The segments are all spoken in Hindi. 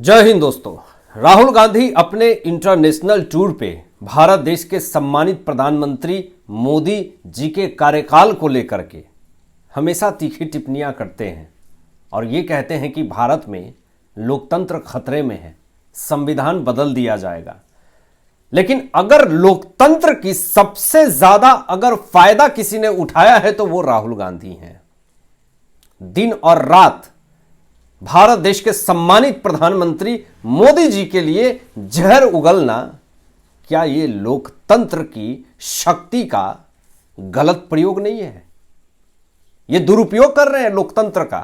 जय हिंद दोस्तों। राहुल गांधी अपने इंटरनेशनल टूर पे भारत देश के सम्मानित प्रधानमंत्री मोदी जी के कार्यकाल को लेकर के हमेशा तीखी टिप्पणियां करते हैं और ये कहते हैं कि भारत में लोकतंत्र खतरे में है, संविधान बदल दिया जाएगा। लेकिन अगर लोकतंत्र की सबसे ज्यादा अगर फायदा किसी ने उठाया है तो वो राहुल गांधी हैं। दिन और रात भारत देश के सम्मानित प्रधानमंत्री मोदी जी के लिए जहर उगलना, क्या ये लोकतंत्र की शक्ति का गलत प्रयोग नहीं है? ये दुरुपयोग कर रहे हैं लोकतंत्र का।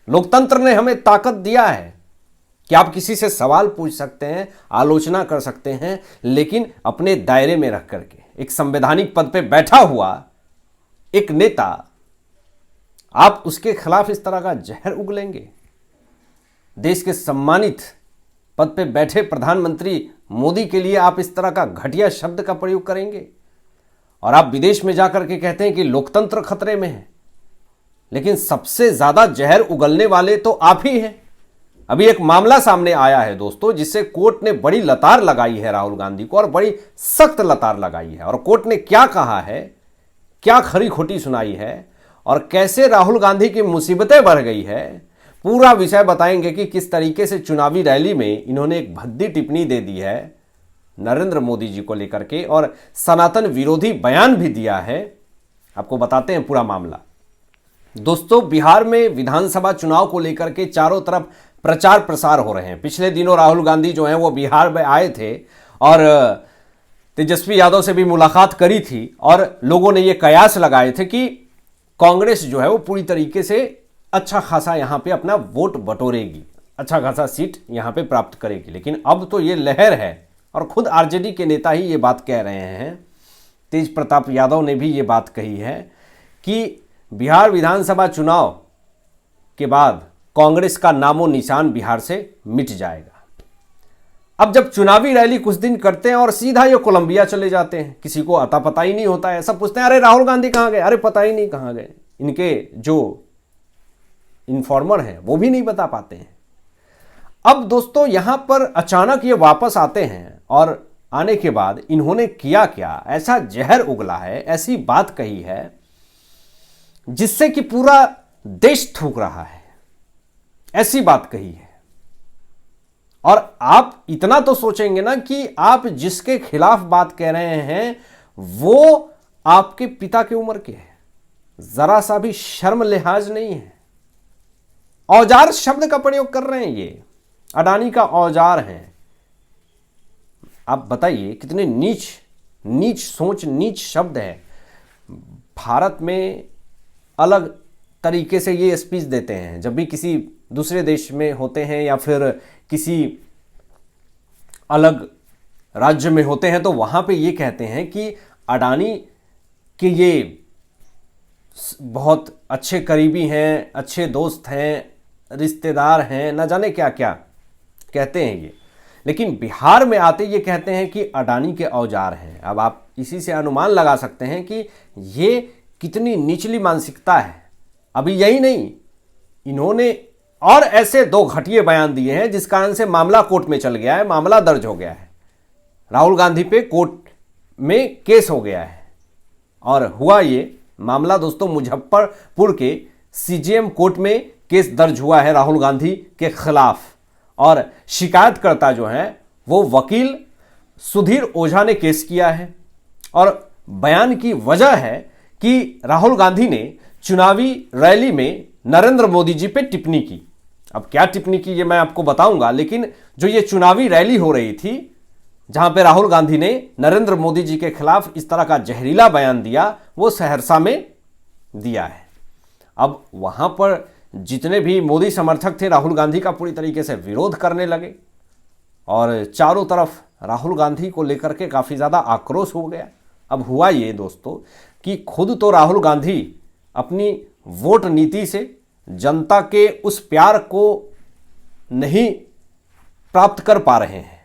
लोकतंत्र ने हमें ताकत दिया है कि आप किसी से सवाल पूछ सकते हैं, आलोचना कर सकते हैं, लेकिन अपने दायरे में रख करके। एक संवैधानिक पद पे बैठा हुआ एक नेता, आप उसके खिलाफ इस तरह का जहर उगलेंगे? देश के सम्मानित पद पे बैठे प्रधानमंत्री मोदी के लिए आप इस तरह का घटिया शब्द का प्रयोग करेंगे? और आप विदेश में जाकर के कहते हैं कि लोकतंत्र खतरे में है, लेकिन सबसे ज्यादा जहर उगलने वाले तो आप ही हैं। अभी एक मामला सामने आया है दोस्तों, जिससे कोर्ट ने बड़ी लतार लगाई है राहुल गांधी को, और बड़ी सख्त लतार लगाई है। और कोर्ट ने क्या कहा है, क्या खरी खोटी सुनाई है, और कैसे राहुल गांधी की मुसीबतें बढ़ गई है, पूरा विषय बताएंगे कि किस तरीके से चुनावी रैली में इन्होंने एक भद्दी टिप्पणी दे दी है नरेंद्र मोदी जी को लेकर के, और सनातन विरोधी बयान भी दिया है। आपको बताते हैं पूरा मामला। दोस्तों, बिहार में विधानसभा चुनाव को लेकर के चारों तरफ प्रचार प्रसार हो रहे हैं। पिछले दिनों राहुल गांधी जो हैं वो बिहार में आए थे और तेजस्वी यादव से भी मुलाकात करी थी, और लोगों ने ये कयास लगाए थे कि कांग्रेस जो है वो पूरी तरीके से अच्छा खासा यहाँ पे अपना वोट बटोरेगी, अच्छा खासा सीट यहाँ पे प्राप्त करेगी। लेकिन अब तो ये लहर है, और खुद आरजेडी के नेता ही ये बात कह रहे हैं, तेज प्रताप यादव ने भी ये बात कही है कि बिहार विधानसभा चुनाव के बाद कांग्रेस का नामो निशान बिहार से मिट जाएगा। अब जब चुनावी रैली कुछ दिन करते हैं और सीधा ये कोलंबिया चले जाते हैं, किसी को अता पता ही नहीं होता है। सब पूछते हैं अरे राहुल गांधी कहाँ गए, अरे पता ही नहीं कहाँ गए। इनके जो इन्फॉर्मर हैं वो भी नहीं बता पाते हैं। अब दोस्तों, यहां पर अचानक ये वापस आते हैं, और आने के बाद इन्होंने किया क्या, ऐसा जहर उगला है, ऐसी बात कही है जिससे कि पूरा देश थूक रहा है। ऐसी बात कही है। और आप इतना तो सोचेंगे ना कि आप जिसके खिलाफ बात कह रहे हैं वो आपके पिता की उम्र के हैं। जरा सा भी शर्म लिहाज नहीं है। औजार शब्द का प्रयोग कर रहे हैं, ये अडानी का औजार है। आप बताइए कितने नीच सोच, नीच शब्द है। भारत में अलग तरीके से ये स्पीच देते हैं जब भी किसी दूसरे देश में होते हैं या फिर किसी अलग राज्य में होते हैं, तो वहां पे ये कहते हैं कि अडानी के ये बहुत अच्छे करीबी हैं, अच्छे दोस्त हैं, रिश्तेदार हैं, न जाने क्या क्या कहते हैं ये। लेकिन बिहार में आते ये कहते हैं कि अडानी के औजार हैं। अब आप इसी से अनुमान लगा सकते हैं कि ये कितनी निचली मानसिकता है। अभी यही नहीं, इन्होंने और ऐसे दो घटिया बयान दिए हैं जिस कारण से मामला कोर्ट में चल गया है, मामला दर्ज हो गया है। राहुल गांधी पे कोर्ट में केस हो गया है, और हुआ ये मामला दोस्तों मुजफ्फरपुर के सीजेएम कोर्ट में केस दर्ज हुआ है राहुल गांधी के खिलाफ। और शिकायतकर्ता जो है वो वकील सुधीर ओझा ने केस किया है। और बयान की वजह है कि राहुल गांधी ने चुनावी रैली में नरेंद्र मोदी जी पे टिप्पणी की। अब क्या टिप्पणी की ये मैं आपको बताऊंगा, लेकिन जो ये चुनावी रैली हो रही थी जहां पे राहुल गांधी ने नरेंद्र मोदी जी के खिलाफ इस तरह का जहरीला बयान दिया, वो सहरसा में दिया है। अब वहां पर जितने भी मोदी समर्थक थे राहुल गांधी का पूरी तरीके से विरोध करने लगे, और चारों तरफ राहुल गांधी को लेकर के काफ़ी ज़्यादा आक्रोश हो गया। अब हुआ ये दोस्तों कि खुद तो राहुल गांधी अपनी वोट नीति से जनता के उस प्यार को नहीं प्राप्त कर पा रहे हैं,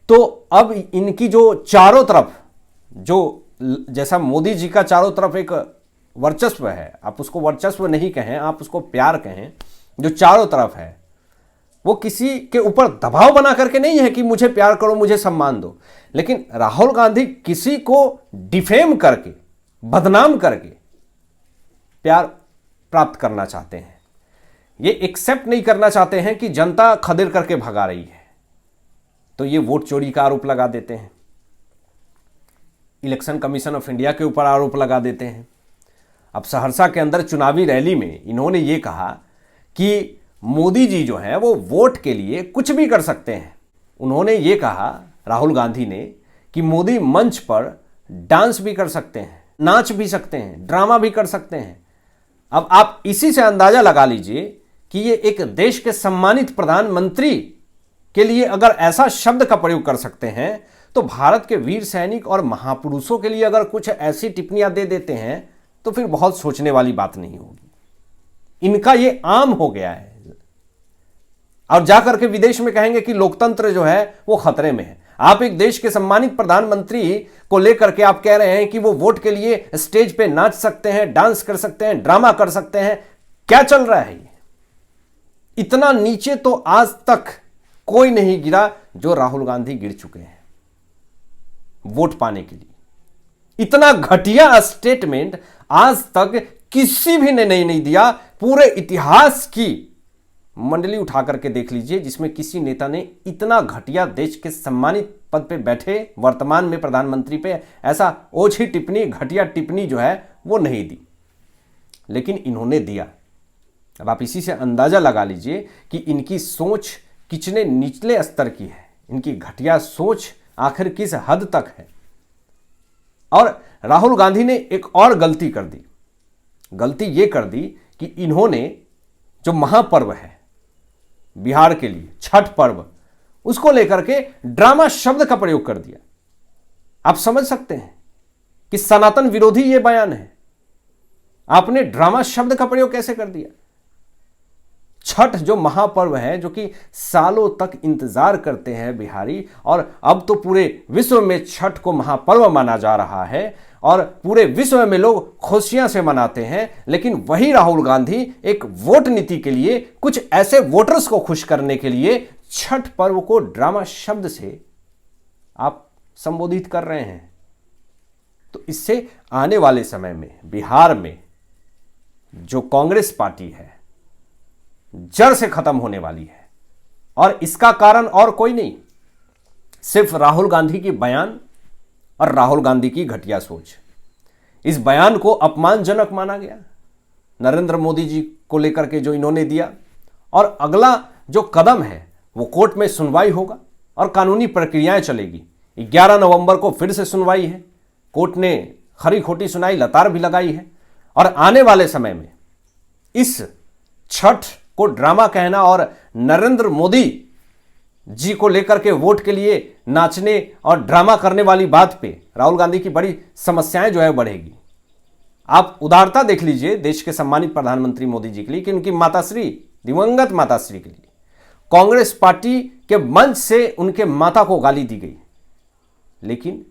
तो अब इनकी जो चारों तरफ, जो जैसा मोदी जी का चारों तरफ एक वर्चस्व है, आप उसको वर्चस्व नहीं कहें, आप उसको प्यार कहें, जो चारों तरफ है, वो किसी के ऊपर दबाव बना करके नहीं है कि मुझे प्यार करो, मुझे सम्मान दो, लेकिन राहुल गांधी किसी को डिफेम करके, बदनाम करके प्यार प्राप्त करना चाहते हैं। ये एक्सेप्ट नहीं करना चाहते हैं कि जनता खदेड़ करके भगा रही है, तो ये वोट चोरी का आरोप लगा देते हैं, इलेक्शन कमीशन ऑफ इंडिया के ऊपर आरोप लगा देते हैं। अब सहरसा के अंदर चुनावी रैली में इन्होंने ये कहा कि मोदी जी जो है वो वोट के लिए कुछ भी कर सकते हैं। उन्होंने ये कहा, राहुल गांधी ने, कि मोदी मंच पर डांस भी कर सकते हैं, नाच भी सकते हैं, ड्रामा भी कर सकते हैं। अब आप इसी से अंदाजा लगा लीजिए कि ये एक देश के सम्मानित प्रधानमंत्री के लिए अगर ऐसा शब्द का प्रयोग कर सकते हैं, तो भारत के वीर सैनिक और महापुरुषों के लिए अगर कुछ ऐसी टिप्पणियां दे देते हैं तो फिर बहुत सोचने वाली बात नहीं होगी। इनका ये आम हो गया है, और जाकर के विदेश में कहेंगे कि लोकतंत्र जो है वो खतरे में है। आप एक देश के सम्मानित प्रधानमंत्री को लेकर के आप कह रहे हैं कि वो वोट के लिए स्टेज पे नाच सकते हैं, डांस कर सकते हैं, ड्रामा कर सकते हैं। क्या चल रहा है ये? इतना नीचे तो आज तक कोई नहीं गिरा जो राहुल गांधी गिर चुके हैं वोट पाने के लिए। इतना घटिया स्टेटमेंट आज तक किसी भी ने नहीं दिया। पूरे इतिहास की मंडली उठा करके देख लीजिए जिसमें किसी नेता ने इतना घटिया, देश के सम्मानित पद पे बैठे वर्तमान में प्रधानमंत्री पे ऐसा ओछी टिप्पणी, घटिया टिप्पणी जो है वो नहीं दी, लेकिन इन्होंने दिया। अब आप इसी से अंदाजा लगा लीजिए कि इनकी सोच कितने निचले स्तर की है, इनकी घटिया सोच आखिर किस हद तक है। और राहुल गांधी ने एक और गलती कर दी। गलती यह कर दी कि इन्होंने जो महापर्व है बिहार के लिए, छठ पर्व, उसको लेकर के ड्रामा शब्द का प्रयोग कर दिया। आप समझ सकते हैं कि सनातन विरोधी यह बयान है, आपने ड्रामा शब्द का प्रयोग कैसे कर दिया। छठ जो महापर्व है, जो कि सालों तक इंतजार करते हैं बिहारी, और अब तो पूरे विश्व में छठ को महापर्व माना जा रहा है और पूरे विश्व में लोग खुशियां से मनाते हैं, लेकिन वही राहुल गांधी एक वोट नीति के लिए, कुछ ऐसे वोटर्स को खुश करने के लिए छठ पर्व को ड्रामा शब्द से आप संबोधित कर रहे हैं। तो इससे आने वाले समय में बिहार में जो कांग्रेस पार्टी है जड़ से खत्म होने वाली है, और इसका कारण और कोई नहीं, सिर्फ राहुल गांधी की बयान और राहुल गांधी की घटिया सोच। इस बयान को अपमानजनक माना गया नरेंद्र मोदी जी को लेकर के जो इन्होंने दिया, और अगला जो कदम है वो कोर्ट में सुनवाई होगा और कानूनी प्रक्रियाएं चलेगी। 11 नवंबर को फिर से सुनवाई है, कोर्ट ने खरी खोटी सुनाई, लतार भी लगाई है, और आने वाले समय में इस छठ को ड्रामा कहना और नरेंद्र मोदी जी को लेकर के वोट के लिए नाचने और ड्रामा करने वाली बात पे राहुल गांधी की बड़ी समस्याएं जो है बढ़ेगी। आप उदारता देख लीजिए देश के सम्मानित प्रधानमंत्री मोदी जी के लिए कि उनकी माताश्री, दिवंगत माताश्री के लिए कांग्रेस पार्टी के मंच से उनके माता को गाली दी गई, लेकिन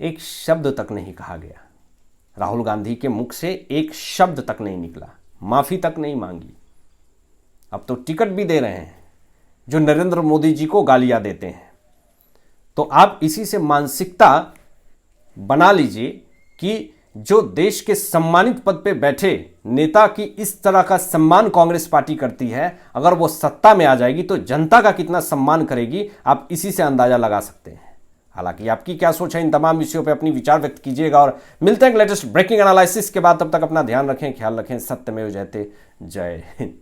एक शब्द तक नहीं कहा गया। राहुल गांधी के मुख से एक शब्द तक नहीं निकला, माफी तक नहीं मांगी। अब तो टिकट भी दे रहे हैं जो नरेंद्र मोदी जी को गालियां देते हैं। तो आप इसी से मानसिकता बना लीजिए कि जो देश के सम्मानित पद पे बैठे नेता की इस तरह का सम्मान कांग्रेस पार्टी करती है, अगर वो सत्ता में आ जाएगी तो जनता का कितना सम्मान करेगी, आप इसी से अंदाजा लगा सकते हैं। हालांकि आपकी क्या सोच है इन तमाम विषयों पे अपनी विचार व्यक्त कीजिएगा, और मिलते हैं लेटेस्ट ब्रेकिंग एनालिसिस के बाद। तब तक अपना ध्यान रखें, ख्याल रखें। सत्यमेव जयते। जय हिंद।